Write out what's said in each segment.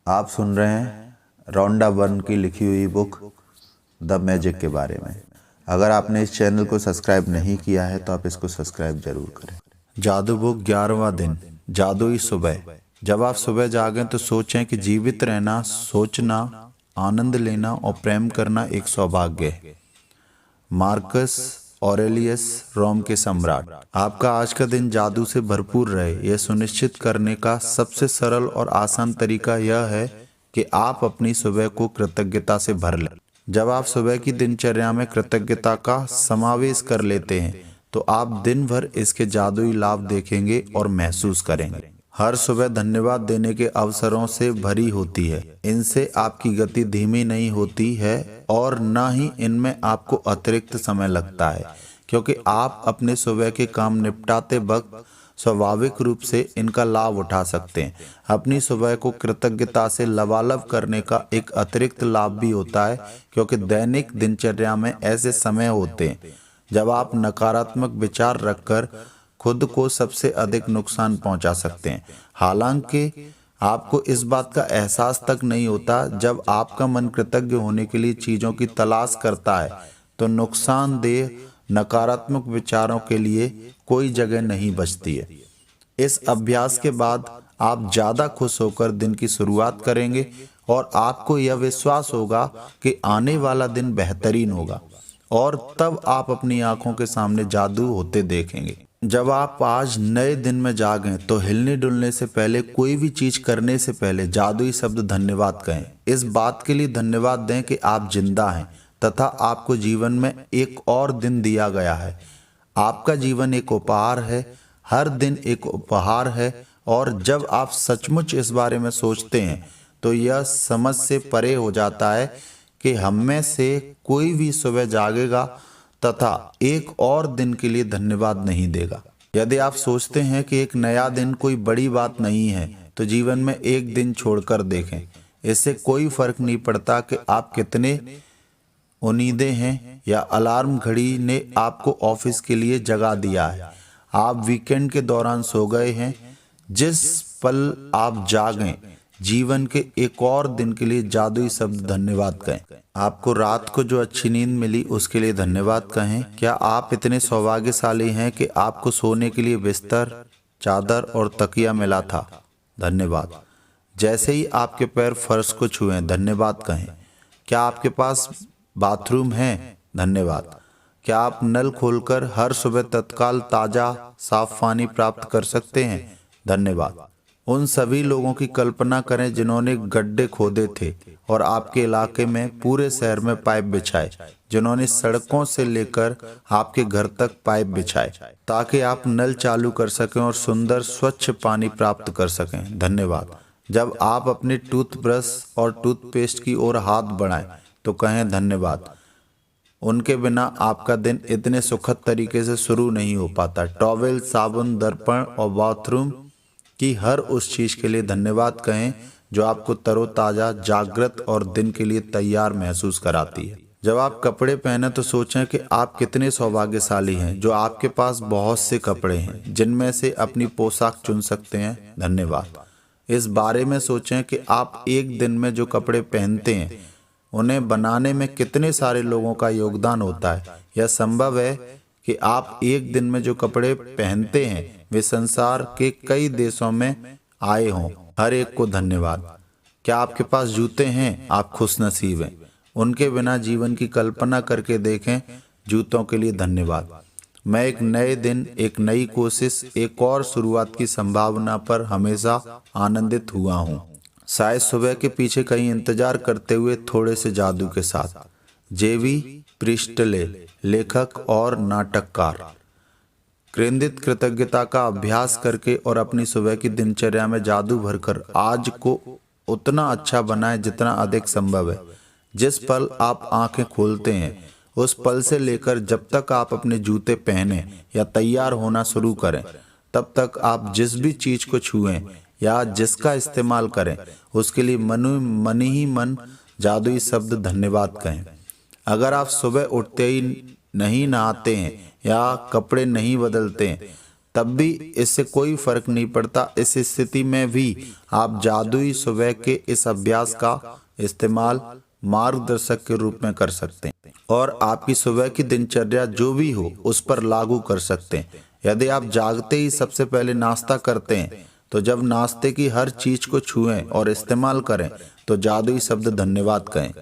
आप सुन रहे हैं रॉन्डा बर्न की लिखी हुई बुक द मैजिक के बारे में। अगर आपने इस चैनल को सब्सक्राइब नहीं किया है तो आप इसको सब्सक्राइब जरूर करें। जादू बुक 11वां दिन, जादुई सुबह। जब आप सुबह जागें तो सोचें कि जीवित रहना, सोचना, आनंद लेना और प्रेम करना एक सौभाग्य है। मार्कस ऑरेलियस, रोम के सम्राट। आपका आज का दिन जादू से भरपूर रहे, यह सुनिश्चित करने का सबसे सरल और आसान तरीका यह है कि आप अपनी सुबह को कृतज्ञता से भर लें। जब आप सुबह की दिनचर्या में कृतज्ञता का समावेश कर लेते हैं तो आप दिन भर इसके जादुई लाभ देखेंगे और महसूस करेंगे। हर सुबह धन्यवाद देने के अवसरों से भरी होती है। इनसे आपकी गति धीमी नहीं होती है और न ही इनमें आपको अतिरिक्त समय लगता है, क्योंकि आप अपने सुबह के काम निपटाते वक्त स्वाभाविक रूप से इनका लाभ उठा सकते हैं। अपनी सुबह को कृतज्ञता से लबालब करने का एक अतिरिक्त लाभ भी होता है, क्योंकि दैनिक दिनचर्या में ऐसे समय होते हैं जब आप नकारात्मक विचार रखकर खुद को सबसे अधिक नुकसान पहुंचा सकते हैं। हालांकि आपको इस बात का एहसास तक नहीं होता। जब आपका मन कृतज्ञ होने के लिए चीज़ों की तलाश करता है तो नुकसानदेह नकारात्मक विचारों के लिए कोई जगह नहीं बचती है। इस अभ्यास के बाद आप ज़्यादा खुश होकर दिन की शुरुआत करेंगे और आपको यह विश्वास होगा कि आने वाला दिन बेहतरीन होगा, और तब आप अपनी आंखों के सामने जादू होते देखेंगे। जब आप आज नए दिन में जागें तो हिलने डुलने से पहले, कोई भी चीज करने से पहले जादुई शब्द धन्यवाद कहें। इस बात के लिए धन्यवाद दें कि आप जिंदा हैं तथा आपको जीवन में एक और दिन दिया गया है। आपका जीवन एक उपहार है, हर दिन एक उपहार है, और जब आप सचमुच इस बारे में सोचते हैं तो यह समझ से परे हो जाता है कि हम में से कोई भी सुबह जागेगा तथा एक और दिन के लिए धन्यवाद नहीं देगा। यदि आप सोचते हैं कि एक नया दिन कोई बड़ी बात नहीं है तो जीवन में एक दिन छोड़कर देखें। इससे कोई फर्क नहीं पड़ता कि आप कितने उम्मीदें हैं या अलार्म घड़ी ने आपको ऑफिस के लिए जगा दिया है। आप वीकेंड के दौरान सो गए हैं। जिस पल आप जागें, जीवन के एक और दिन के लिए जादुई शब्द धन्यवाद कहें। आपको रात को जो अच्छी नींद मिली उसके लिए धन्यवाद कहें। क्या आप इतने सौभाग्यशाली हैं कि आपको सोने के लिए बिस्तर, चादर और तकिया मिला था? धन्यवाद। जैसे ही आपके पैर फर्श को छुएं, धन्यवाद कहें। क्या आपके पास बाथरूम है? धन्यवाद। क्या आप नल खोलकर हर सुबह तत्काल ताज़ा साफ पानी प्राप्त कर सकते हैं? धन्यवाद। उन सभी लोगों की कल्पना करें जिन्होंने गड्ढे खोदे थे और आपके इलाके में, पूरे शहर में पाइप बिछाए, जिन्होंने सड़कों से लेकर आपके घर तक पाइप बिछाए ताकि आप नल चालू कर सकें और सुंदर स्वच्छ पानी प्राप्त कर सकें। धन्यवाद। जब आप अपने टूथब्रश और टूथपेस्ट की ओर हाथ बढ़ाएं तो कहें धन्यवाद। उनके बिना आपका दिन इतने सुखद तरीके से शुरू नहीं हो पाता। टॉवेल, साबुन, दर्पण और बाथरूम की हर उस चीज के लिए धन्यवाद कहें जो आपको तरोताजा, जागृत और दिन के लिए तैयार महसूस कराती है। जब आप कपड़े पहने तो सोचें कि आप कितने सौभाग्यशाली हैं जो आपके पास बहुत से कपड़े हैं जिनमें से अपनी पोशाक चुन सकते हैं। धन्यवाद। इस बारे में सोचें कि आप एक दिन में जो कपड़े पहनते हैं उन्हें बनाने में कितने सारे लोगों का योगदान होता है। यह संभव है कि आप एक दिन में जो कपड़े पहनते हैं वे संसार के कई देशों में आए हों। हर एक को धन्यवाद। क्या आपके पास जूते हैं? आप खुशनसीब हैं। उनके बिना जीवन की कल्पना करके देखें। जूतों के लिए धन्यवाद। मैं एक नए दिन, एक नई कोशिश, एक और शुरुआत की संभावना पर हमेशा आनंदित हुआ हूँ। शायद सुबह के पीछे कहीं इंतजार करते हुए थोड़े से जादू के साथ। जेवी प्रिस्टले, लेखक और नाटककार। केंद्रित कृतज्ञता का अभ्यास करके और अपनी सुबह की दिनचर्या में जादू भरकर आज को उतना अच्छा बनाएं जितना अधिक संभव है। जिस पल आप आंखें खोलते हैं उस पल से लेकर जब तक आप अपने जूते पहने या तैयार होना शुरू करें, तब तक आप जिस भी चीज को छुएं या जिसका इस्तेमाल करें उसके लिए मन ही मन जादुई शब्द धन्यवाद कहें। अगर आप सुबह उठते ही नहीं नहाते हैं या कपड़े नहीं बदलते हैं तब भी इससे कोई फर्क नहीं पड़ता। इस स्थिति में भी आप जादुई सुबह के इस अभ्यास का इस्तेमाल मार्गदर्शक के रूप में कर सकते हैं और आपकी सुबह की दिनचर्या जो भी हो उस पर लागू कर सकते हैं। यदि आप जागते ही सबसे पहले नाश्ता करते हैं तो जब नाश्ते की हर चीज को छुएं और इस्तेमाल करें तो जादुई शब्द धन्यवाद कहें।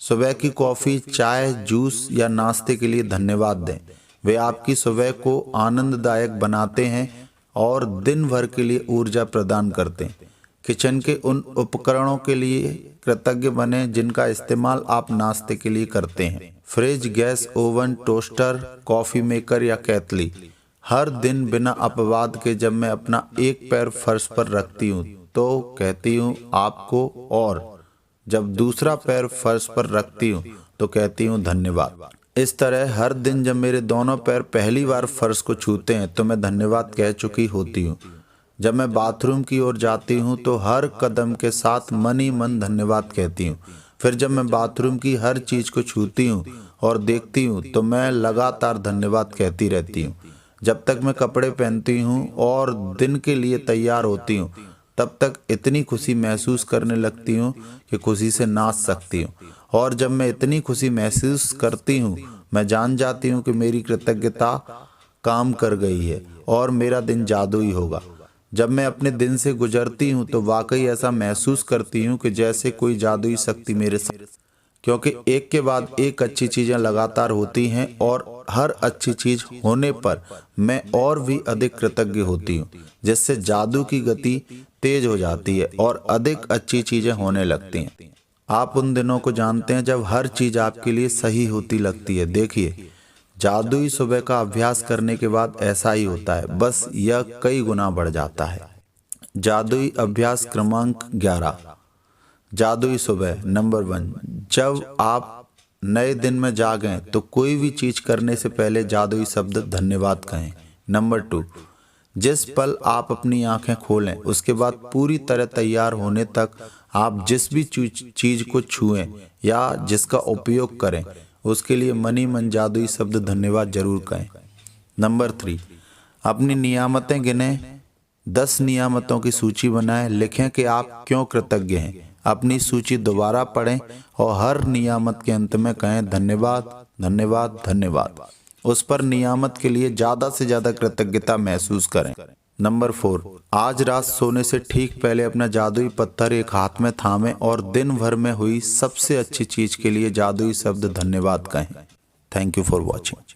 सुबह की कॉफी, चाय, जूस या नाश्ते के लिए धन्यवाद दें। वे आपकी सुबह को आनंददायक बनाते हैं और दिन भर के लिए ऊर्जा प्रदान करते हैं। किचन के उन उपकरणों के लिए कृतज्ञ बने जिनका इस्तेमाल आप नाश्ते के लिए करते हैं। Fridge, gas, oven, toaster, coffee maker या केतली। हर दिन बिना अपवाद के जब मैं अपना एक पैर फर्श पर रखती हूँ तो कहती हूँ आपको, और जब दूसरा पैर फर्श पर रखती हूँ तो कहती हूँ धन्यवाद। इस तरह हर दिन जब मेरे दोनों पैर पहली बार फर्श को छूते हैं तो मैं धन्यवाद कह चुकी होती हूँ। जब मैं बाथरूम की ओर जाती हूँ तो हर कदम के साथ मन ही मन धन्यवाद कहती हूँ। फिर जब मैं बाथरूम की हर चीज को छूती हूँ और देखती हूँ तो मैं लगातार धन्यवाद कहती रहती हूँ। जब तक मैं कपड़े पहनती हूँ और दिन के लिए तैयार होती हूँ तब तक इतनी खुशी महसूस करने लगती हूँ कि खुशी से नाच सकती हूँ। और जब मैं इतनी खुशी महसूस करती हूँ मैं जान जाती हूँ कि मेरी कृतज्ञता काम कर गई है और मेरा दिन जादुई होगा। जब मैं अपने दिन से गुजरती हूँ तो वाकई ऐसा महसूस करती हूँ कि जैसे कोई जादुई शक्ति मेरे साथ, क्योंकि एक के बाद एक अच्छी चीजें लगातार होती हैं और हर अच्छी चीज होने पर मैं और भी अधिक कृतज्ञ होती हूँ, जिससे जादू की गति तेज हो जाती है और अधिक अच्छी चीजें होने लगती हैं। आप उन दिनों को जानते हैं जब हर चीज आपके लिए सही होती लगती है। देखिए, जादुई सुबह का अभ्यास करने के बाद ऐसा ही होता है, बस यह कई गुना बढ़ जाता है। जादुई अभ्यास क्रमांक 11। जादुई सुबह नंबर 1। जब आप नए दिन में जागें तो कोई भी चीज करने से पहले जादुई शब्द धन्यवाद कहें। नंबर 2। जिस पल आप अपनी आंखें खोलें उसके बाद पूरी तरह तैयार होने तक आप जिस भी चीज को छुएं या जिसका उपयोग करें उसके लिए मन ही मन जादुई शब्द धन्यवाद जरूर कहें। नंबर 3। अपनी नियामतें गिनें। 10 नियामतों की सूची बनाएं। लिखें कि आप क्यों कृतज्ञ हैं। अपनी सूची दोबारा पढ़ें और हर नियामत के अंत में कहें धन्यवाद, धन्यवाद, धन्यवाद। उस पर नियामत के लिए ज्यादा से ज्यादा कृतज्ञता महसूस करें। नंबर 4। आज रात सोने से ठीक पहले अपना जादुई पत्थर एक हाथ में थामें और दिन भर में हुई सबसे अच्छी चीज के लिए जादुई शब्द धन्यवाद कहें। Thank you for watching.